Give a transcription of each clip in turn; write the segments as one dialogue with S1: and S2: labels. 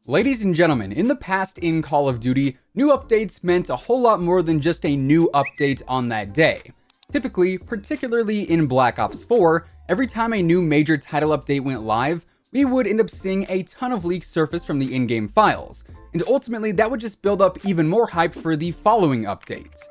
S1: Ladies and gentlemen, in the past in Call of Duty, new updates meant a whole lot more than just a new update on that day. Typically, particularly in Black Ops 4, every time a new major title update went live, we would end up seeing a ton of leaks surface from the in-game files, and ultimately that would just build up even more hype for the following updates.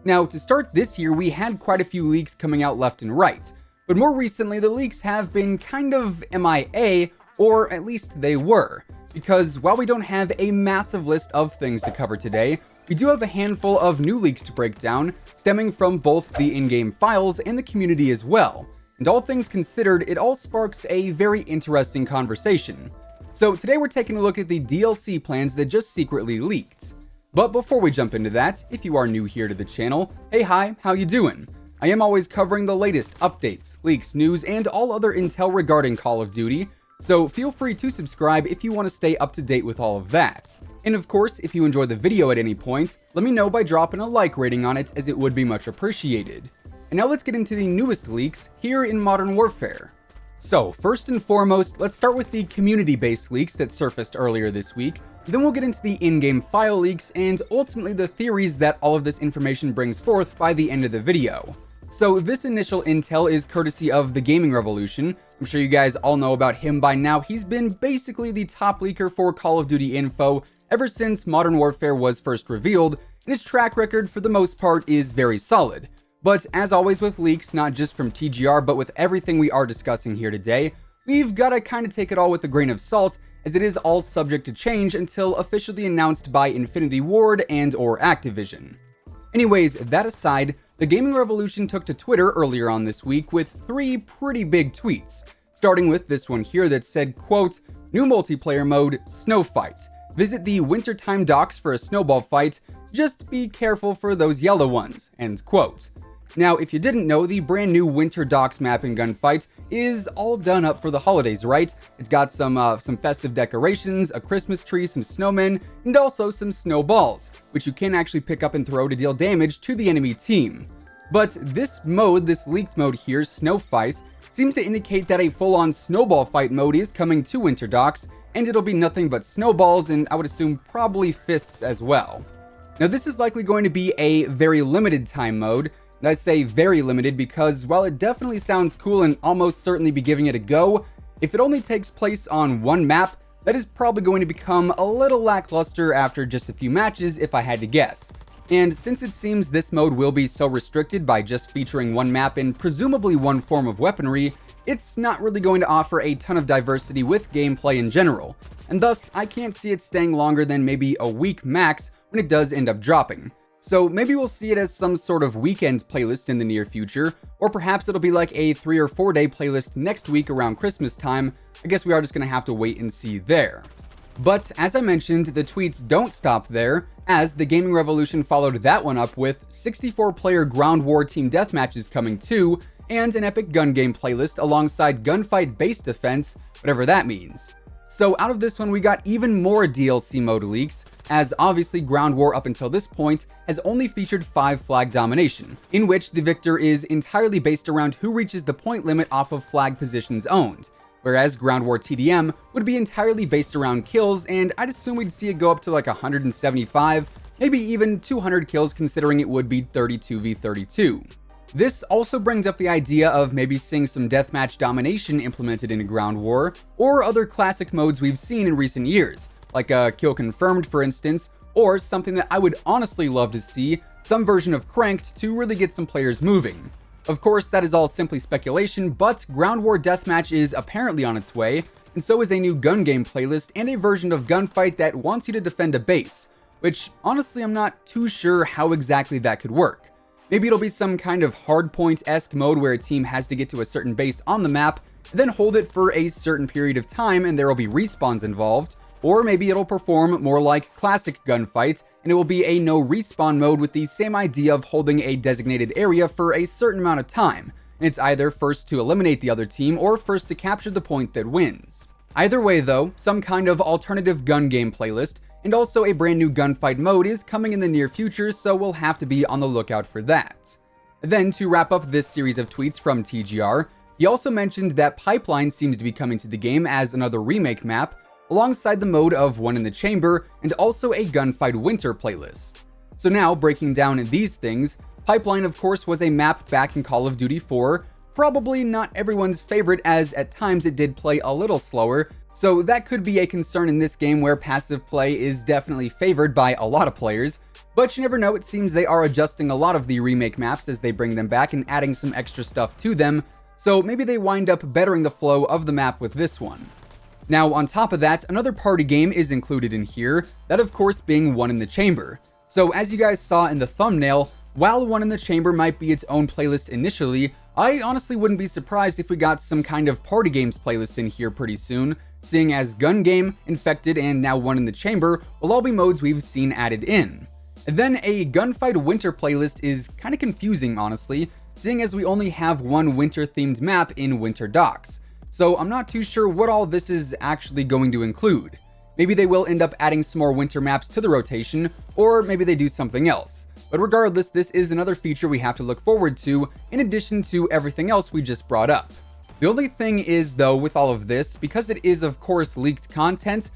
S1: Now, to start this year, we had quite a few leaks coming out left and right, but more recently the leaks have been kind of MIA, or at least they were. Because while we don't have a massive list of things to cover today, we do have a handful of new leaks to break down, stemming from both the in-game files and the community as well. And all things considered, it all sparks a very interesting conversation. So today we're taking a look at the DLC plans that just secretly leaked. But before we jump into that, if you are new here to the channel, hey hi, how you doing? I am always covering the latest updates, leaks, news, and all other intel regarding Call of Duty, so feel free to subscribe if you want to stay up to date with all of that. And of course, if you enjoy the video at any point, let me know by dropping a like rating on it, as it would be much appreciated. And now let's get into the newest leaks here in Modern Warfare. So first and foremost, let's start with the community-based leaks that surfaced earlier this week. Then we'll get into the in-game file leaks and ultimately the theories that all of this information brings forth by the end of the video. So this initial intel is courtesy of the Gaming Revolution. I'm sure you guys all know about him by now. He's been basically the top leaker for Call of Duty info ever since Modern Warfare was first revealed, and his track record for the most part is very solid. But as always with leaks, not just from TGR, but with everything we are discussing here today, we've gotta kinda take it all with a grain of salt, as it is all subject to change until officially announced by Infinity Ward and or Activision. Anyways, that aside, the Gaming Revolution took to Twitter earlier on this week with 3 pretty big tweets, starting with this one here that said, quote, "New multiplayer mode, Snow Fight. Visit the wintertime docks for a snowball fight. Just be careful for those yellow ones," end quote. Now, if you didn't know, the brand new Winter Docks map in Gunfight is all done up for the holidays, right? It's got some festive decorations, a Christmas tree, some snowmen, and also some snowballs, which you can actually pick up and throw to deal damage to the enemy team. But this mode, this leaked mode here, Snow Fight, seems to indicate that a full-on snowball fight mode is coming to Winter Docks, and it'll be nothing but snowballs, and I would assume probably fists as well. Now, this is likely going to be a very limited time mode. And I say very limited because while it definitely sounds cool and almost certainly be giving it a go, if it only takes place on one map, that is probably going to become a little lackluster after just a few matches if I had to guess. And since it seems this mode will be so restricted by just featuring one map and presumably one form of weaponry, it's not really going to offer a ton of diversity with gameplay in general, and thus I can't see it staying longer than maybe a week max when it does end up dropping. So maybe we'll see it as some sort of weekend playlist in the near future, or perhaps it'll be like a 3 or 4 day playlist next week around Christmas time. I guess we are just gonna have to wait and see there. But as I mentioned, the tweets don't stop there, as the Gaming Revolution followed that one up with 64-player Ground War Team Deathmatches coming too, and an epic gun game playlist alongside Gunfight Base Defense, whatever that means. So out of this one, we got even more DLC mode leaks, as obviously Ground War up until this point has only featured 5 flag domination, in which the victor is entirely based around who reaches the point limit off of flag positions owned, whereas Ground War TDM would be entirely based around kills, and I'd assume we'd see it go up to like 175, maybe even 200 kills considering it would be 32v32. This also brings up the idea of maybe seeing some deathmatch domination implemented in Ground War, or other classic modes we've seen in recent years, like a Kill Confirmed for instance, or something that I would honestly love to see, some version of Cranked to really get some players moving. Of course, that is all simply speculation, but Ground War Deathmatch is apparently on its way, and so is a new gun game playlist and a version of Gunfight that wants you to defend a base, which honestly I'm not too sure how exactly that could work. Maybe it'll be some kind of hardpoint-esque mode where a team has to get to a certain base on the map, then hold it for a certain period of time and there will be respawns involved. Or maybe it'll perform more like classic Gunfight, and it will be a no respawn mode with the same idea of holding a designated area for a certain amount of time, and it's either first to eliminate the other team or first to capture the point that wins. Either way though, some kind of alternative gun game playlist, and also a brand new Gunfight mode is coming in the near future, so we'll have to be on the lookout for that. Then to wrap up this series of tweets from TGR, he also mentioned that Pipeline seems to be coming to the game as another remake map, alongside the mode of One in the Chamber and also a Gunfight Winter playlist. So now, breaking down these things, Pipeline of course was a map back in Call of Duty 4, probably not everyone's favorite as at times it did play a little slower, so that could be a concern in this game where passive play is definitely favored by a lot of players, but you never know, it seems they are adjusting a lot of the remake maps as they bring them back and adding some extra stuff to them, so maybe they wind up bettering the flow of the map with this one. Now on top of that, another party game is included in here, that of course being One in the Chamber. So as you guys saw in the thumbnail, while One in the Chamber might be its own playlist initially, I honestly wouldn't be surprised if we got some kind of party games playlist in here pretty soon, seeing as Gun Game, Infected, and now One in the Chamber will all be modes we've seen added in. And then a Gunfight Winter playlist is kinda confusing honestly, seeing as we only have one winter themed map in Winter Docks, so I'm not too sure what all this is actually going to include. Maybe they will end up adding some more winter maps to the rotation, or maybe they do something else. But regardless, this is another feature we have to look forward to, in addition to everything else we just brought up. The only thing is, though, with all of this, because it is of course leaked content,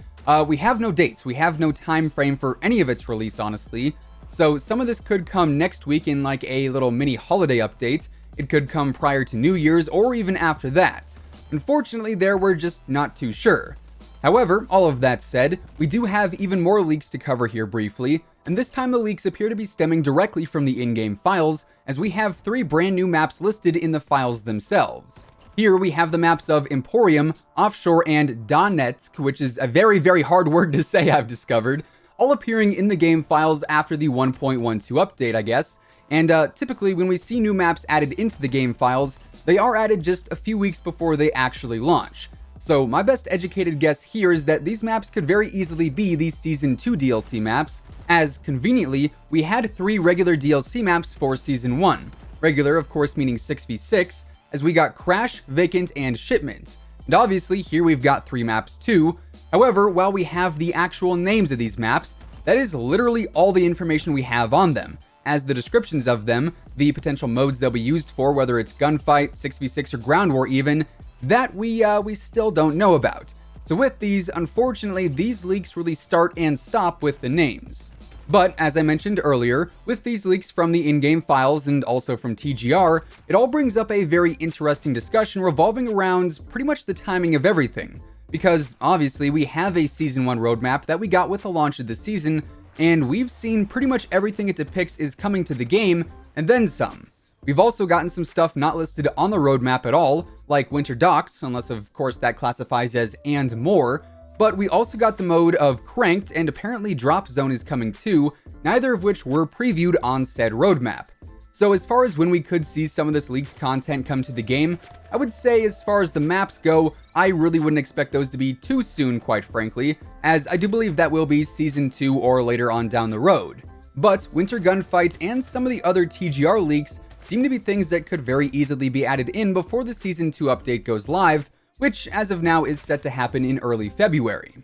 S1: we have no dates, we have no time frame for any of its release, honestly. So some of this could come next week in like a little mini holiday update, it could come prior to New Year's, or even after that. Unfortunately, there we're just not too sure. However, all of that said, we do have even more leaks to cover here briefly, and this time the leaks appear to be stemming directly from the in-game files, as we have 3 brand new maps listed in the files themselves. Here we have the maps of Emporium, Offshore, and Donetsk, which is a very, very hard word to say I've discovered, all appearing in the game files after the 1.12 update, I guess. And typically when we see new maps added into the game files, they are added just a few weeks before they actually launch. So my best educated guess here is that these maps could very easily be the Season 2 DLC maps, as conveniently, we had 3 regular DLC maps for Season 1. Regular, of course, meaning 6v6, as we got Crash, Vacant, and Shipment. And obviously, here we've got 3 maps too. However, while we have the actual names of these maps, that is literally all the information we have on them, as the descriptions of them, the potential modes they'll be used for, whether it's gunfight, 6v6, or ground war even, that we still don't know about. So with these, unfortunately, these leaks really start and stop with the names. But as I mentioned earlier, with these leaks from the in-game files and also from TGR, it all brings up a very interesting discussion revolving around pretty much the timing of everything. Because obviously we have a Season 1 roadmap that we got with the launch of the season, and we've seen pretty much everything it depicts is coming to the game, and then some. We've also gotten some stuff not listed on the roadmap at all, like Winter Docks, unless of course that classifies as and more, but we also got the mode of Cranked, and apparently Drop Zone is coming too, neither of which were previewed on said roadmap. So as far as when we could see some of this leaked content come to the game, I would say as far as the maps go, I really wouldn't expect those to be too soon, quite frankly, as I do believe that will be Season 2 or later on down the road. But Winter Gunfight and some of the other TGR leaks seem to be things that could very easily be added in before the Season 2 update goes live, which as of now is set to happen in early February.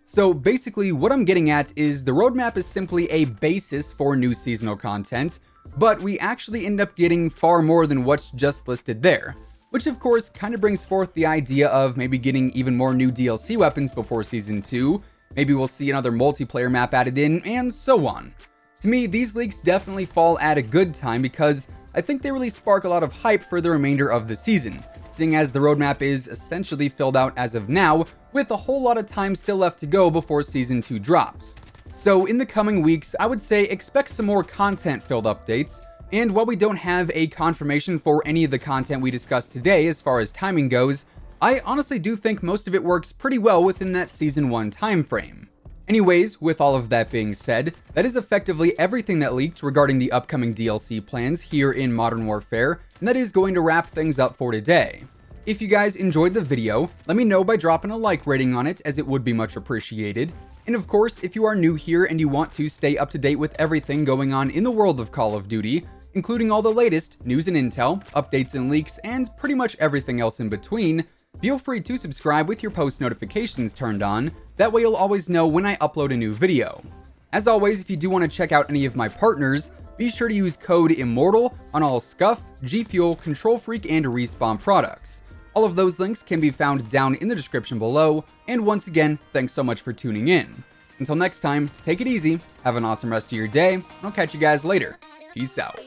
S1: So basically what I'm getting at is the roadmap is simply a basis for new seasonal content, but we actually end up getting far more than what's just listed there, which of course kind of brings forth the idea of maybe getting even more new DLC weapons before Season 2, maybe we'll see another multiplayer map added in, and so on. To me, these leaks definitely fall at a good time because I think they really spark a lot of hype for the remainder of the season, seeing as the roadmap is essentially filled out as of now, with a whole lot of time still left to go before Season 2 drops. So in the coming weeks, I would say expect some more content-filled updates, and while we don't have a confirmation for any of the content we discussed today as far as timing goes, I honestly do think most of it works pretty well within that Season 1 timeframe. Anyways, with all of that being said, that is effectively everything that leaked regarding the upcoming DLC plans here in Modern Warfare, and that is going to wrap things up for today. If you guys enjoyed the video, let me know by dropping a like rating on it, as it would be much appreciated. And of course, if you are new here and you want to stay up to date with everything going on in the world of Call of Duty, including all the latest news and intel, updates and leaks, and pretty much everything else in between, feel free to subscribe with your post notifications turned on, that way you'll always know when I upload a new video. As always, if you do want to check out any of my partners, be sure to use code IMMORTAL on all Scuff, G Fuel, Control Freak, and Respawn products. All of those links can be found down in the description below, and once again, thanks so much for tuning in. Until next time, take it easy, have an awesome rest of your day, and I'll catch you guys later. Peace out.